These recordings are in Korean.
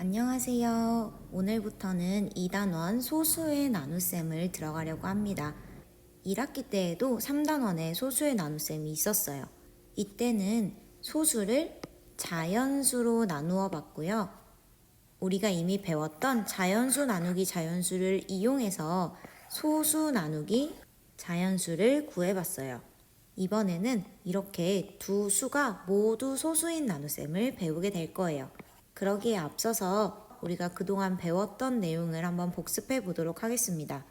안녕하세요. 오늘부터는 2단원 소수의 나눗셈을 들어가려고 합니다. 1학기 때에도 3단원에 소수의 나눗셈이 있었어요. 이때는 소수를 자연수로 나누어 봤고요. 우리가 이미 배웠던 자연수 나누기 자연수를 이용해서 소수 나누기 자연수를 구해봤어요. 이번에는 이렇게 두 수가 모두 소수인 나눗셈을 배우게 될 거예요. 그러기에 앞서서 우리가 그동안 배웠던 내용을 한번 복습해 보도록 하겠습니다.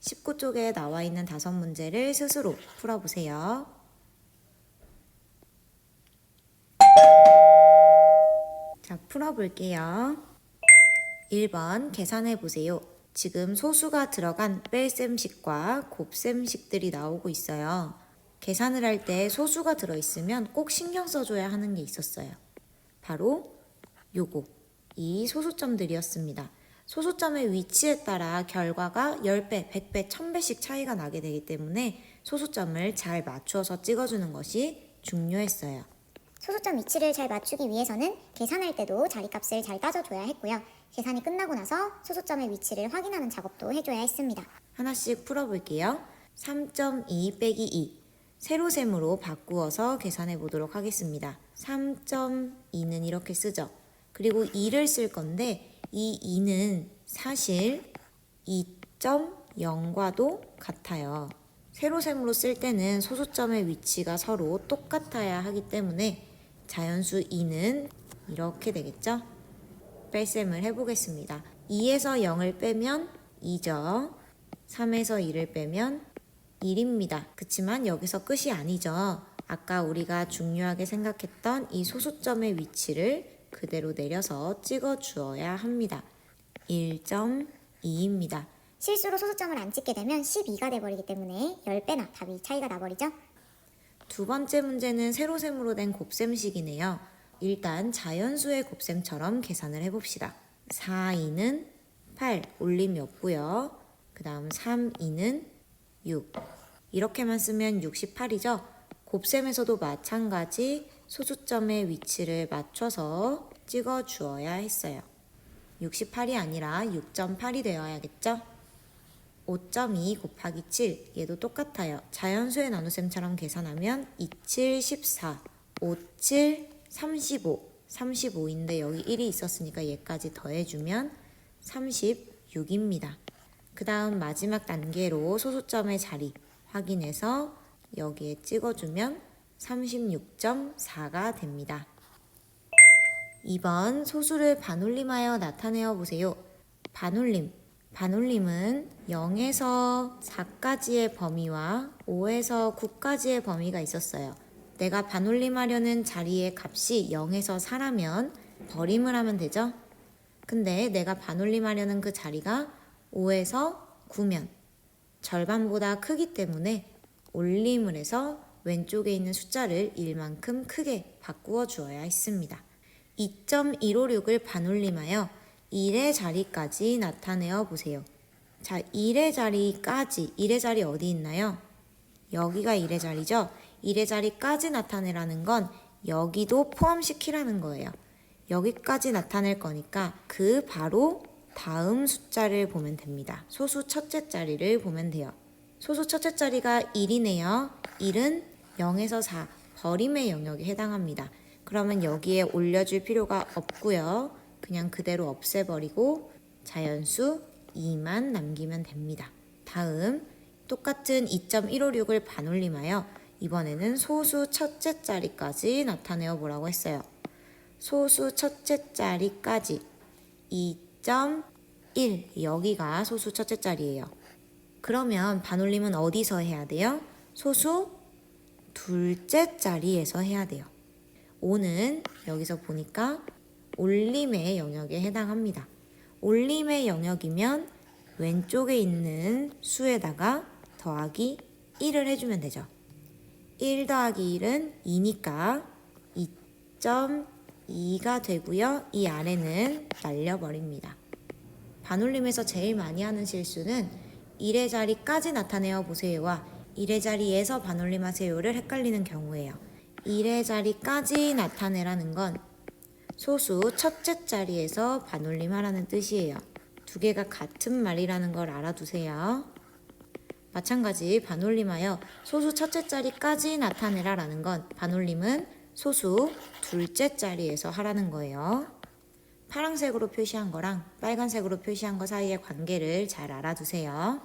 19쪽에 나와 있는 5문제를 스스로 풀어보세요. 자, 풀어볼게요. 1번 계산해 보세요. 지금 소수가 들어간 뺄셈식과 곱셈식들이 나오고 있어요. 계산을 할 때 소수가 들어있으면 꼭 신경 써줘야 하는 게 있었어요. 바로 요거, 이 소수점들이었습니다. 소수점의 위치에 따라 결과가 10배, 100배, 1000배씩 차이가 나게 되기 때문에 소수점을 잘 맞추어서 찍어주는 것이 중요했어요. 소수점 위치를 잘 맞추기 위해서는 계산할 때도 자리값을 잘 따져줘야 했고요. 계산이 끝나고 나서 소수점의 위치를 확인하는 작업도 해줘야 했습니다. 하나씩 풀어볼게요. 3.2 빼기 2 세로셈으로 바꾸어서 계산해 보도록 하겠습니다. 3.2는 이렇게 쓰죠. 그리고 2를 쓸 건데 이 2는 사실 2.0과도 같아요. 세로셈으로 쓸 때는 소수점의 위치가 서로 똑같아야 하기 때문에 자연수 2는 이렇게 되겠죠? 뺄셈을 해보겠습니다. 2에서 0을 빼면 2죠. 3에서 2를 빼면 1입니다. 그치만 여기서 끝이 아니죠. 아까 우리가 중요하게 생각했던 이 소수점의 위치를 그대로 내려서 찍어 주어야 합니다. 1.2입니다. 실수로 소수점을 안 찍게 되면 12가 돼버리기 때문에 10배나 답이 차이가 나버리죠. 두 번째 문제는 세로셈으로 된 곱셈식이네요. 일단 자연수의 곱셈처럼 계산을 해봅시다. 4, 2는 8, 올림이 없고요. 그 다음 3, 2는 6. 이렇게만 쓰면 68이죠. 곱셈에서도 마찬가지 소수점의 위치를 맞춰서 찍어 주어야 했어요. 68이 아니라 6.8이 되어야겠죠? 5.2 곱하기 7, 얘도 똑같아요. 자연수의 나눗셈처럼 계산하면 27, 14, 57, 35, 35인데 여기 1이 있었으니까 얘까지 더해주면 36입니다. 그 다음 마지막 단계로 소수점의 자리 확인해서 여기에 찍어주면 36.4가 됩니다. 2번 소수를 반올림하여 나타내어 보세요. 반올림은 0에서 4까지의 범위와 5에서 9까지의 범위가 있었어요. 내가 반올림하려는 자리의 값이 0에서 4라면 버림을 하면 되죠? 근데 내가 반올림하려는 그 자리가 5에서 9면 절반보다 크기 때문에 올림을 해서 왼쪽에 있는 숫자를 1만큼 크게 바꾸어 주어야 했습니다. 2.156을 반올림하여 1의 자리까지 나타내어 보세요. 자, 1의 자리 어디 있나요? 여기가 1의 자리죠? 1의 자리까지 나타내라는 건 여기도 포함시키라는 거예요. 여기까지 나타낼 거니까 그 바로 다음 숫자를 보면 됩니다. 소수 첫째 자리를 보면 돼요. 소수 첫째 자리가 1이네요. 1은 0에서 4, 버림의 영역에 해당합니다. 그러면 여기에 올려줄 필요가 없고요. 그냥 그대로 없애버리고 자연수 2만 남기면 됩니다. 다음 똑같은 2.156을 반올림하여 이번에는 소수 첫째 자리까지 나타내어 보라고 했어요. 소수 첫째 자리까지 2.1 여기가 소수 첫째 자리예요. 그러면 반올림은 어디서 해야 돼요? 소수 둘째 자리에서 해야 돼요. 5는 여기서 보니까 올림의 영역에 해당합니다. 올림의 영역이면 왼쪽에 있는 수에다가 더하기 1을 해주면 되죠. 1 더하기 1은 2니까 2.2가 되고요. 이 아래는 날려버립니다. 반올림에서 제일 많이 하는 실수는 1의 자리까지 나타내어 보세요와 1의 자리에서 반올림하세요를 헷갈리는 경우예요. 1의 자리까지 나타내라는 건 소수 첫째 자리에서 반올림하라는 뜻이에요. 두 개가 같은 말이라는 걸 알아두세요. 마찬가지 반올림하여 소수 첫째 자리까지 나타내라 라는 건 반올림은 소수 둘째 자리에서 하라는 거예요. 파란색으로 표시한 거랑 빨간색으로 표시한 거 사이의 관계를 잘 알아두세요.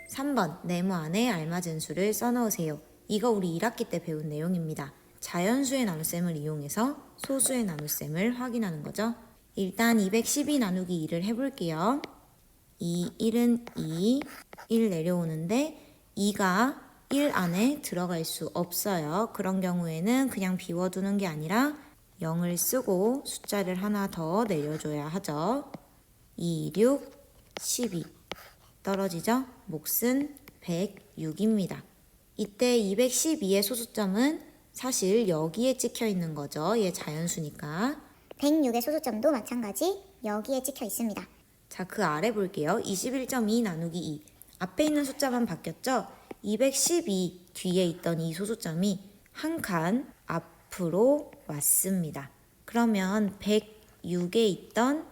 3번 네모 안에 알맞은 수를 써넣으세요. 이거 우리 1학기 때 배운 내용입니다. 자연수의 나눗셈을 이용해서 소수의 나눗셈을 확인하는 거죠. 일단 212 나누기 2를 해볼게요. 1은 2, 1 내려오는데 2가 1 안에 들어갈 수 없어요. 그런 경우에는 그냥 비워두는 게 아니라 0을 쓰고 숫자를 하나 더 내려줘야 하죠. 2, 6, 12 떨어지죠? 몫은 106입니다. 이때 212의 소수점은 사실 여기에 찍혀 있는 거죠. 얘 자연수니까. 106의 소수점도 마찬가지 여기에 찍혀 있습니다. 자, 그 아래 볼게요. 21.2 나누기 2. 앞에 있는 숫자만 바뀌었죠? 212 뒤에 있던 이 소수점이 한 칸 앞으로 왔습니다. 그러면 106에 있던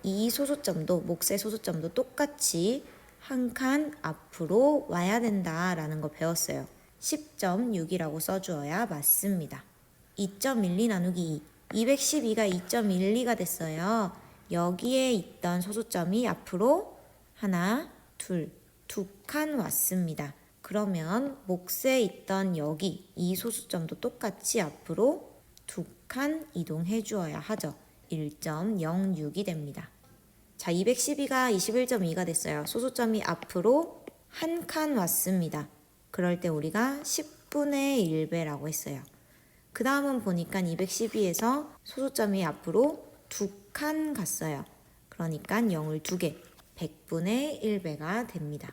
이 소수점도, 몫의 소수점도 똑같이 한 칸 앞으로 와야 된다라는 거 배웠어요. 10.6이라고 써주어야 맞습니다. 2.12 나누기 2. 212가 2.12가 됐어요. 여기에 있던 소수점이 앞으로 하나, 둘, 두 칸 왔습니다. 그러면 몫에 있던 여기 이 소수점도 똑같이 앞으로 두 칸 이동해 주어야 하죠. 1.06이 됩니다. 자, 212가 21.2가 됐어요. 소수점이 앞으로 한 칸 왔습니다. 그럴 때 우리가 10분의 1배라고 했어요. 그 다음은 보니까 212에서 소수점이 앞으로 두 칸 갔어요. 그러니까 0을 2개, 100분의 1배가 됩니다.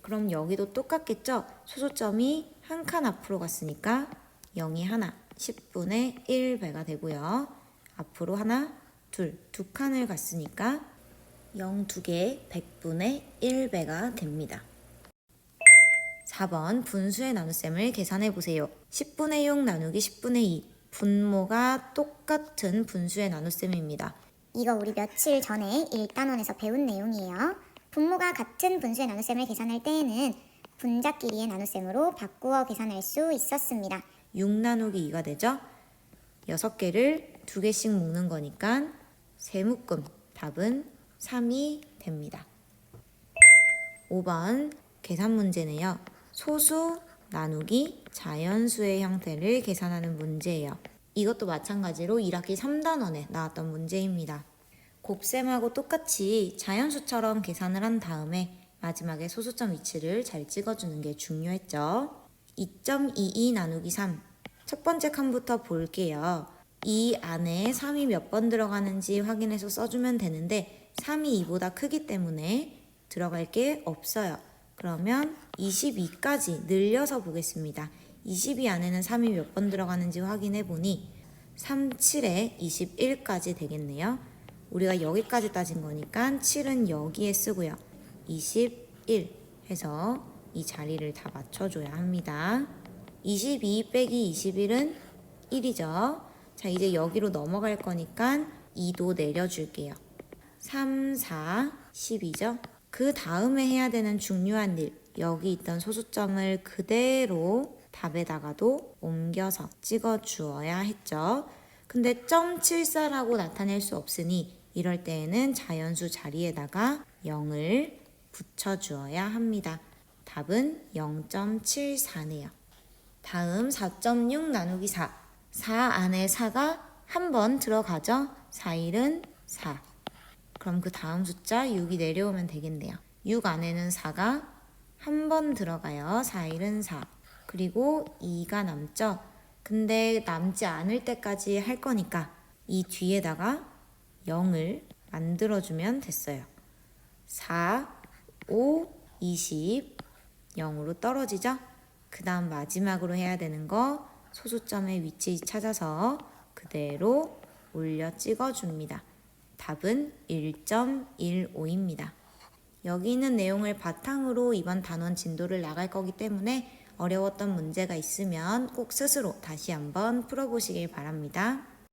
그럼 여기도 똑같겠죠? 소수점이 한 칸 앞으로 갔으니까 0이 하나, 10분의 1배가 되고요. 앞으로 하나, 둘, 두 칸을 갔으니까 0 2개, 100분의 1배가 됩니다. 4번 분수의 나눗셈을 계산해 보세요. 10분의 6 나누기 10분의 2. 분모가 똑같은 분수의 나눗셈입니다. 이거 우리 며칠 전에 1단원에서 배운 내용이에요. 분모가 같은 분수의 나눗셈을 계산할 때에는 분자끼리의 나눗셈으로 바꾸어 계산할 수 있었습니다. 6 나누기 2가 되죠? 6개를 2개씩 묶는 거니까 세묶음 답은 3이 됩니다. 5번 계산 문제네요. 소수 나누기 자연수의 형태를 계산하는 문제예요. 이것도 마찬가지로 1학기 3단원에 나왔던 문제입니다. 곱셈하고 똑같이 자연수처럼 계산을 한 다음에 마지막에 소수점 위치를 잘 찍어주는 게 중요했죠. 2.22 나누기 3. 첫 번째 칸부터 볼게요. 이 안에 3이 몇 번 들어가는지 확인해서 써주면 되는데 3이 2보다 크기 때문에 들어갈 게 없어요. 그러면 22까지 늘려서 보겠습니다. 22 안에는 3이 몇 번 들어가는지 확인해 보니 3, 7에 21까지 되겠네요. 우리가 여기까지 따진 거니까 7은 여기에 쓰고요. 21 해서 이 자리를 다 맞춰줘야 합니다. 22 빼기 21은 1이죠. 자, 이제 여기로 넘어갈 거니까 2도 내려줄게요. 3, 4, 12죠. 그 다음에 해야 되는 중요한 일, 여기 있던 소수점을 그대로 답에다가도 옮겨서 찍어주어야 했죠. 근데 .74라고 나타낼 수 없으니 이럴 때에는 자연수 자리에다가 0을 붙여주어야 합니다. 답은 0.74네요. 다음 4.6 나누기 4. 4 안에 4가 한 번 들어가죠. 4일은 4. 그럼 그 다음 숫자 6이 내려오면 되겠네요. 6 안에는 4가 한 번 들어가요. 4일은 4. 그리고 2가 남죠. 근데 남지 않을 때까지 할 거니까 이 뒤에다가 0을 만들어주면 됐어요. 4, 5, 20, 0으로 떨어지죠? 그 다음 마지막으로 해야 되는 거 소수점의 위치 찾아서 그대로 올려 찍어줍니다. 답은 1.15입니다. 여기 있는 내용을 바탕으로 이번 단원 진도를 나갈 거기 때문에 어려웠던 문제가 있으면 꼭 스스로 다시 한번 풀어보시길 바랍니다.